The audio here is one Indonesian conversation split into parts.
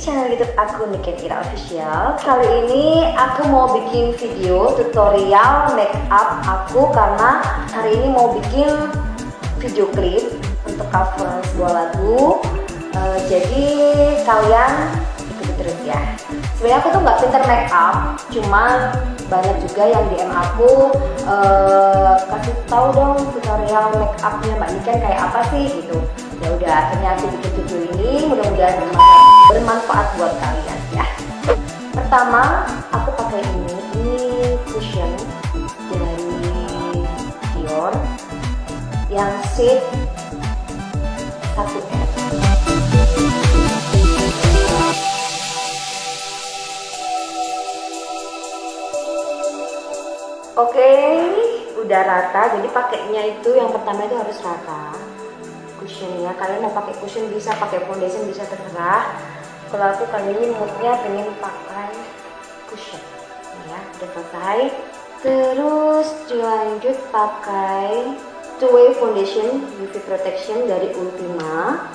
channel YouTube aku Niken Ira Official. Kali ini aku mau bikin video tutorial make up aku karena hari ini mau bikin video klip untuk cover sebuah lagu. Jadi kalian ikuti terus ya. Sebenarnya aku tuh nggak pinter make up, cuman banyak juga yang DM aku kasih tahu dong tutorial make upnya Mbak Niken kayak apa sih gitu. Ya udah, akhirnya aku bikin video ini, mudah-mudahan bermanfaat buat kalian ya. Pertama, aku pakai ini cushion dari Dior yang shade 1M. Oke, udah rata. Jadi pakainya itu yang pertama itu harus rata. Cushionnya, kalian mau pakai cushion bisa, pakai foundation bisa, terserah. Kalau aku kali ini moodnya pengen pakai cushion ya. Udah selesai. Terus dilanjut pakai Two Way Foundation UV Protection dari Ultima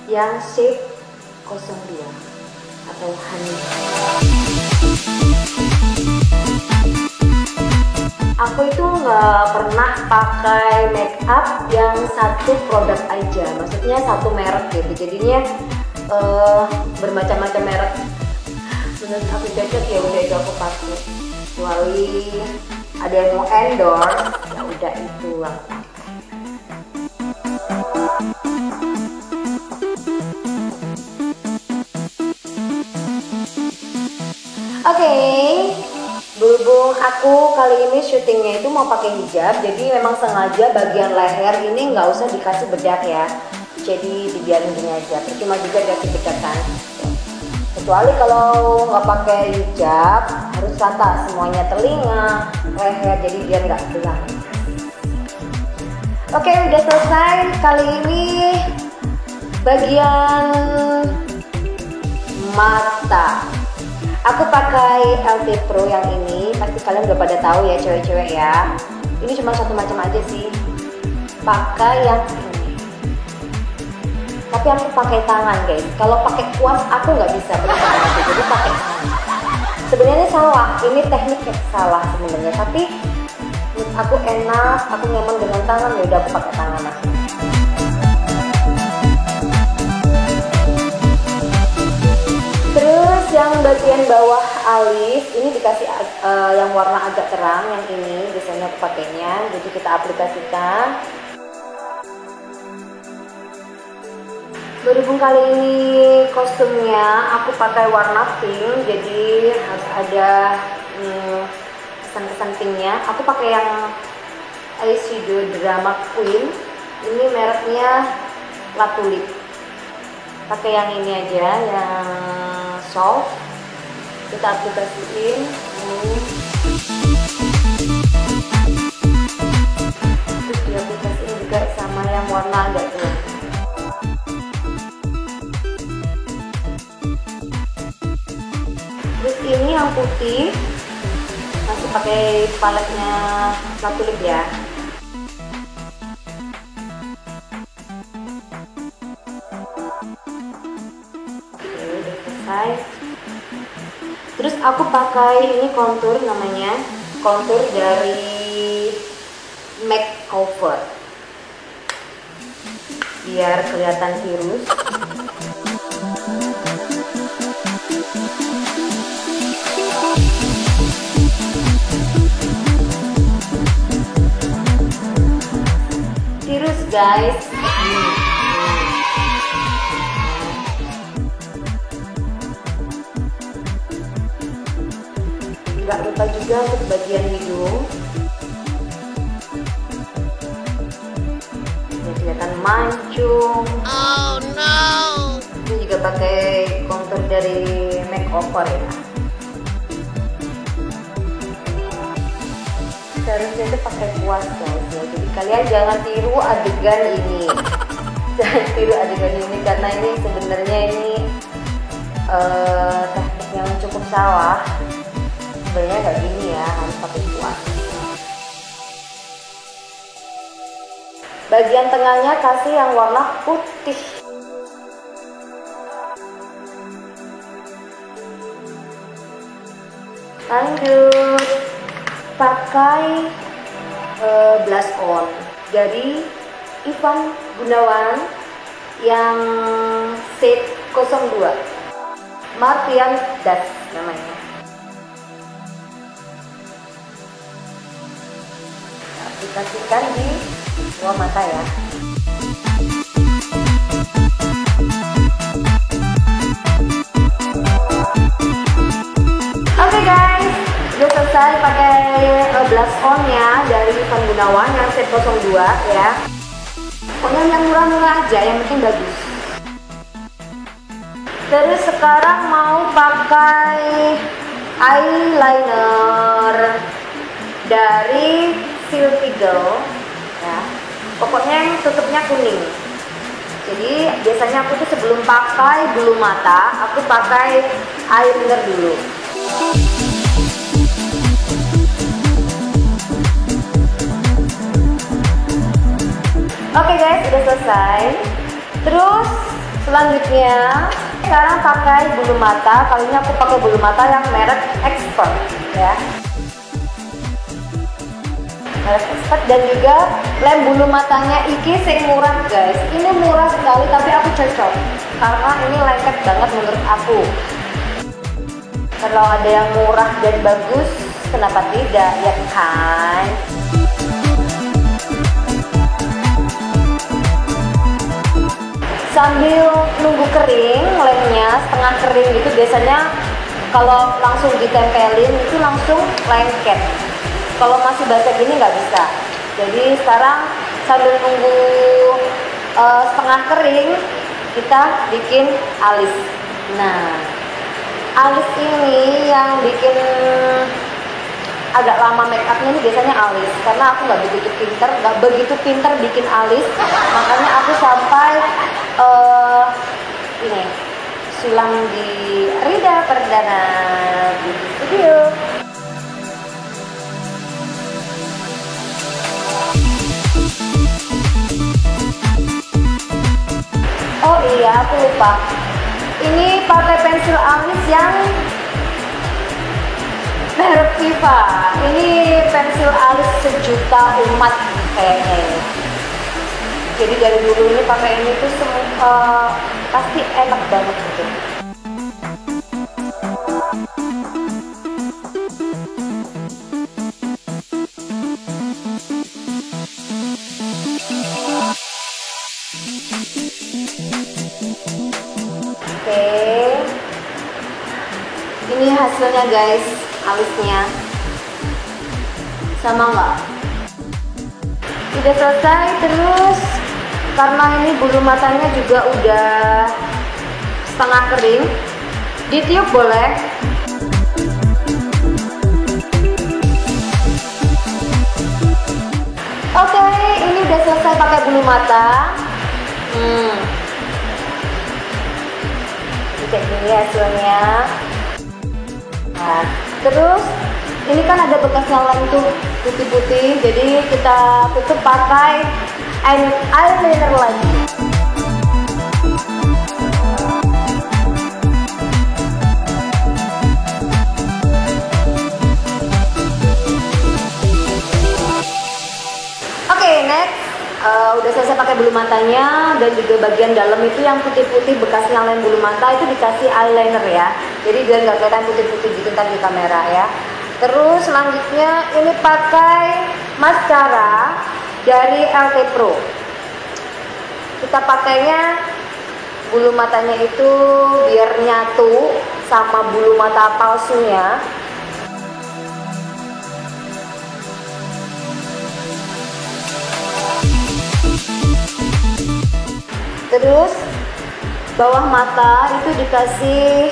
yang shade 02 atau honey. Aku itu nggak pernah pakai make up yang satu produk aja, maksudnya satu merek gitu. Jadinya bermacam-macam merek. Menurut aku cocok ya udah itu aku pakai. Kecuali ada yang mau endorse, ya udah itu aku pakai. Oke. Berhubung aku kali ini syutingnya itu mau pakai hijab, jadi memang sengaja bagian leher ini nggak usah dikasih bedak ya. Jadi dibiarin gini aja, percuma juga dikasih bedak kan. Kecuali kalau nggak pakai hijab, harus rata semuanya, telinga, leher, jadi biar nggak belang. Oke, udah selesai. Kali ini bagian mata. Aku pakai LT Pro yang ini, pasti kalian udah pada tahu ya cewek-cewek ya. Ini cuma satu macam aja sih. Pakai yang ini. Tapi aku pakai tangan guys. Kalau pakai kuas aku nggak bisa benar-benar. Jadi pakai tangan. Sebenarnya salah. Ini tekniknya salah sebenarnya. Tapi menurut aku enak. Aku nyaman dengan tangan. Ya udah aku pakai tangan lah. Terus yang bagian bawah alis ini dikasih yang warna agak terang, yang ini biasanya aku pakainya. Jadi kita aplikasikan. Berhubung kali ini kostumnya aku pakai warna pink, jadi harus ada kesan-kesan pinknya. Aku pakai yang eyeshadow Drama Queen. Ini mereknya La Tulip. Pakai yang ini aja, yang soft. Kita aplikasiin ini. Terus diaplikasiin juga sama yang warna agak gelap. Terus ini yang putih masih pakai paletnya La Tulip ya. Terus aku pakai ini kontur, namanya kontur dari Makeover biar kelihatan tirus. Tirus guys. Gak lupa juga untuk bagian hidung biar kelihatan mancung. Oh no. Ini juga pakai kontur dari Makeover ya. Seharusnya itu pakai kuas guys ya. Jadi kalian jangan tiru adegan ini. Jangan tiru adegan ini karena ini sebenarnya ini teknik yang cukup salah. Sebenarnya kayak gini ya, harus pakai kuas. Bagian tengahnya kasih yang warna putih. Lanjut pakai blush on dari Ivan Gunawan yang shade 02, Martian Das namanya. Aplikasikan di bawah mata ya. Oke guys, udah selesai pakai blush on-nya dari Ivan Gunawan yang shade 02 ya. Pokoknya yang murah-murah aja, yang penting bagus. Terus sekarang mau pakai eyeliner dari Siltigel ya. Pokoknya yang tutupnya kuning. Jadi biasanya aku tuh sebelum pakai bulu mata, aku pakai eyeliner dulu. Oke guys, udah selesai. Terus selanjutnya sekarang pakai bulu mata. Kali ini aku pakai bulu mata yang merek Expert ya. Merek Expert, dan juga lem bulu matanya iki sing murah guys. Ini murah sekali tapi aku cocok karena ini lengket banget menurut aku. Kalau ada yang murah dan bagus, kenapa tidak ya kan? Sambil nunggu kering lemnya, setengah kering gitu, biasanya kalau langsung ditempelin itu langsung lengket. Kalau masih basah gini nggak bisa. Jadi sekarang sambil nunggu setengah kering, kita bikin alis. Nah, alis ini yang bikin agak lama make upnya ini biasanya alis, karena aku nggak begitu pinter bikin alis, makanya aku sampai ini sulam di Rida Perdana Beauty Studio. Oh iya, aku lupa. Ini pakai pensil alis yang merek Viva. Ini pensil alis sejuta umat kayaknya ini. Jadi dari dulu ini pakai ini tuh pasti enak banget gitu. Oke, ini hasilnya guys, alisnya sama nggak? Udah selesai. Terus karena ini bulu matanya juga udah setengah kering, ditiup boleh. Oke, ini udah selesai pakai bulu mata. Cek ini hasilnya. Nah, terus ini kan ada bekasnya lem tuh putih-putih, jadi kita tutup pakai eyeliner lagi. Oke, next. Udah selesai pakai bulu matanya, dan juga bagian dalam itu yang putih-putih bekasnya lem bulu mata itu dikasih eyeliner ya. Jadi biar nggak kelihatan putih-putih gitu kan di kamera ya. Terus selanjutnya ini pakai mascara dari LT Pro. Kita pakainya bulu matanya itu biar nyatu sama bulu mata palsunya. Terus bawah mata itu dikasih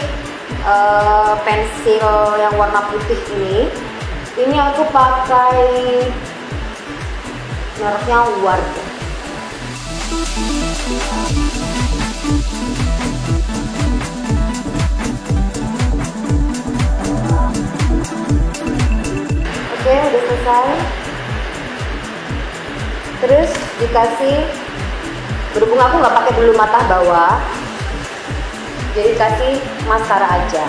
pensil yang warna putih ini. Ini aku pakai mereknya Ward. Oke, udah selesai. Terus dikasih, berhubung aku nggak pakai bulu mata bawah, jadi kasih maskara aja.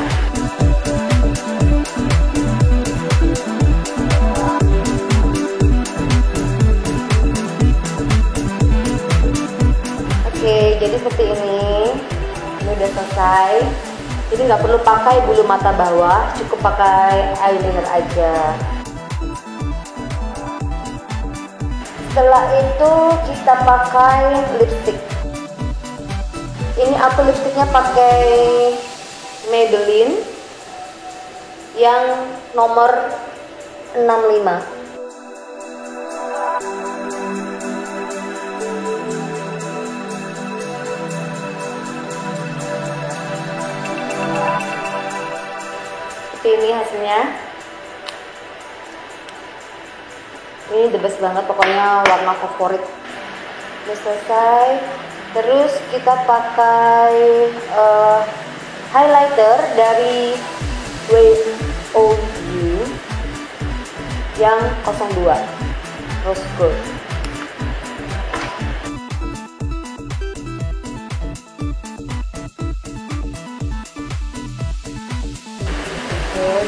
Jadi seperti ini udah selesai. Jadi nggak perlu pakai bulu mata bawah, cukup pakai eyeliner aja. Setelah itu kita pakai lipstick. Ini aku lipstiknya pakai Maybelline yang nomor 65. Ini hasilnya. Ini the best banget, pokoknya warna favorit. Udah selesai. Terus kita pakai highlighter dari WOU yang 02 Rose Gold.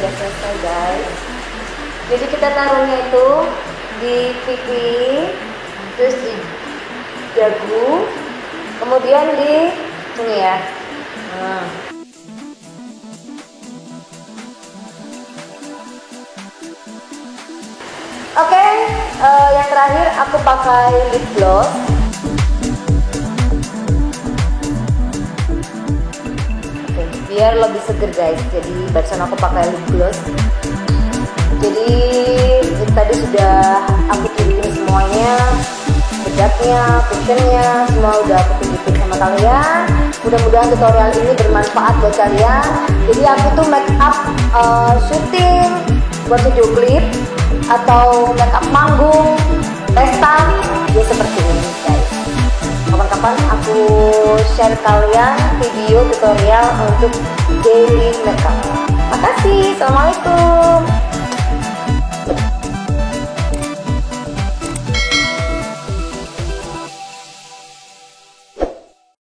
Udah selesai guys. Jadi kita taruhnya itu di pipi, terus di dagu, kemudian di sini ya. Oke, yang terakhir aku pakai lip gloss. Biar lebih seger guys, jadi barusan aku pakai lip gloss. Jadi tadi sudah aku tunjukin semuanya, bedatnya, cushionnya, semua udah aku tunjukin sama kalian. Mudah-mudahan tutorial ini bermanfaat buat kalian. Jadi aku tuh make up syuting buat video klip atau make up manggung, pesta, ya seperti ini guys. Kapan-kapan aku share kalian video tutorial untuk daily makeup. Makasih, assalamualaikum.